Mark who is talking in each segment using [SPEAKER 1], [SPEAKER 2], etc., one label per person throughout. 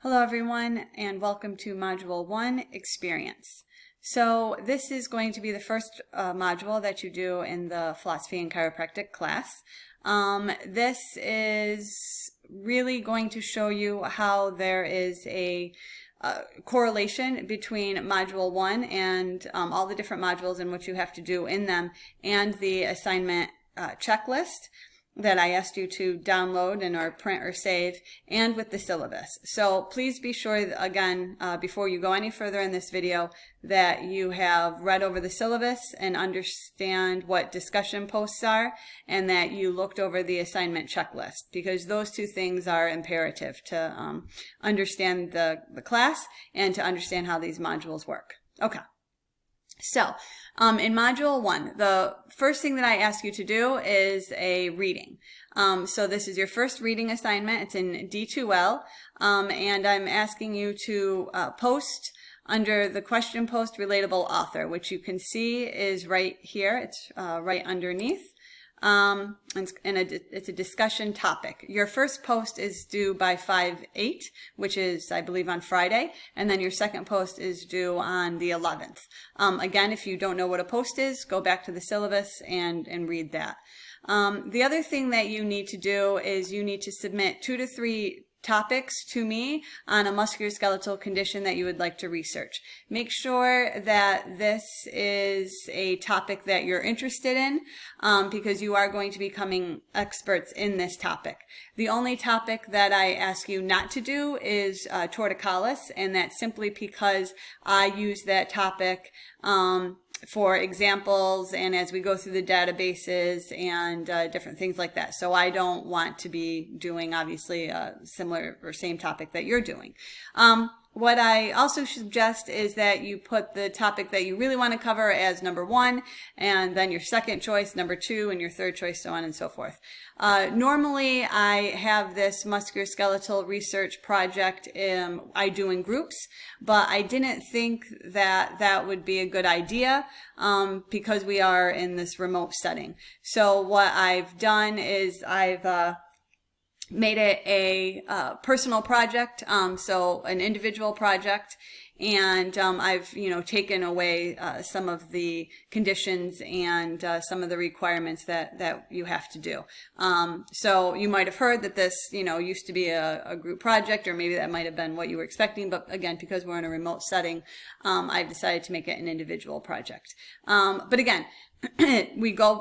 [SPEAKER 1] Hello everyone, and welcome to Module 1, Experience. So this is going to be the first module that you do in the Philosophy and Chiropractic class. This is really going to show you how there is a correlation between Module 1 and all the different modules and what you have to do in them, and the assignment checklist that I asked you to download and or print or save, and with the syllabus. So please be sure, again, before you go any further in this video, that you have read over the syllabus and understand what discussion posts are, and that you looked over the assignment checklist, because those two things are imperative to understand the class and to understand how these modules work. Okay. So, in Module 1, the first thing that I ask you to do is a reading. So this is your first reading assignment. It's in D2L, and I'm asking you to post under the question post relatable author, which you can see is right here. It's right underneath. It's a discussion topic. Your first post is due by 5/8, which is, I believe, on Friday, and then your second post is due on the 11th. Again, if you don't know what a post is, go back to the syllabus and read that. The other thing that you need to do is you need to submit 2 to 3 topics to me on a musculoskeletal condition that you would like to research. Make sure that this is a topic that you're interested in, because you are going to be becoming experts in this topic. The only topic that I ask you not to do is torticollis, and that's simply because I use that topic for examples and as we go through the databases and different things like that. So I don't want to be doing, obviously, a similar or same topic that you're doing. What I also suggest is that you put the topic that you really want to cover as number 1, and then your second choice, number 2, and your third choice, so on and so forth. Normally, I have this musculoskeletal research project I do in groups, but I didn't think that that would be a good idea because we are in this remote setting. So what I've done is I've made it a personal project, so an individual project, and I've taken away some of the conditions and some of the requirements that you have to do. So you might have heard that this used to be a group project, or maybe that might have been what you were expecting, but again, because we're in a remote setting, I've decided to make it an individual project. But again, we go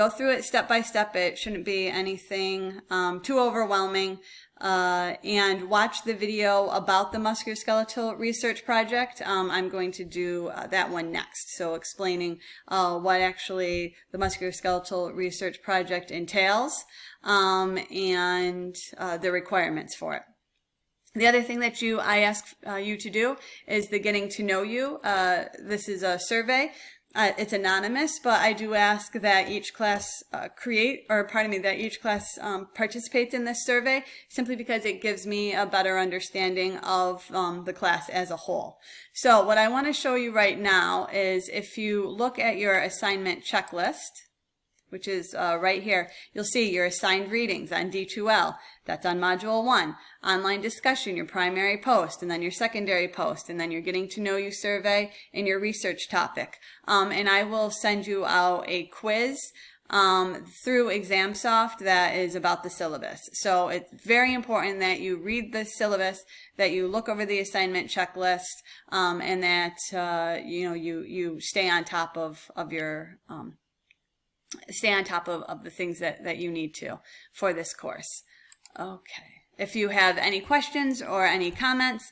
[SPEAKER 1] through it step by step. It shouldn't be anything too overwhelming. And watch the video about the musculoskeletal research project. I'm going to do that one next. So explaining what actually the musculoskeletal research project entails, and the requirements for it. The other thing that I ask you to do is the getting to know you. This is a survey. It's anonymous, but I do ask that each class participates in this survey, simply because it gives me a better understanding of the class as a whole. So what I want to show you right now is, if you look at your assignment checklist, which is right here, you'll see your assigned readings on D2L. That's on Module 1. Online discussion, your primary post, and then your secondary post, and then your getting to know you survey and your research topic. And I will send you out a quiz through ExamSoft that is about the syllabus. So it's very important that you read the syllabus, that you look over the assignment checklist, and that you stay on top of your the things that you need to for this course. Okay. If you have any questions or any comments,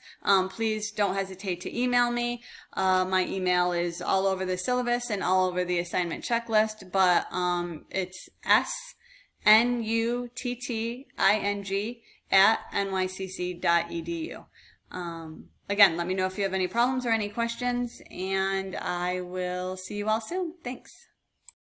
[SPEAKER 1] please don't hesitate to email me. My email is all over the syllabus and all over the assignment checklist, but it's snutting@nycc.edu. Again, let me know if you have any problems or any questions, and I will see you all soon. Thanks.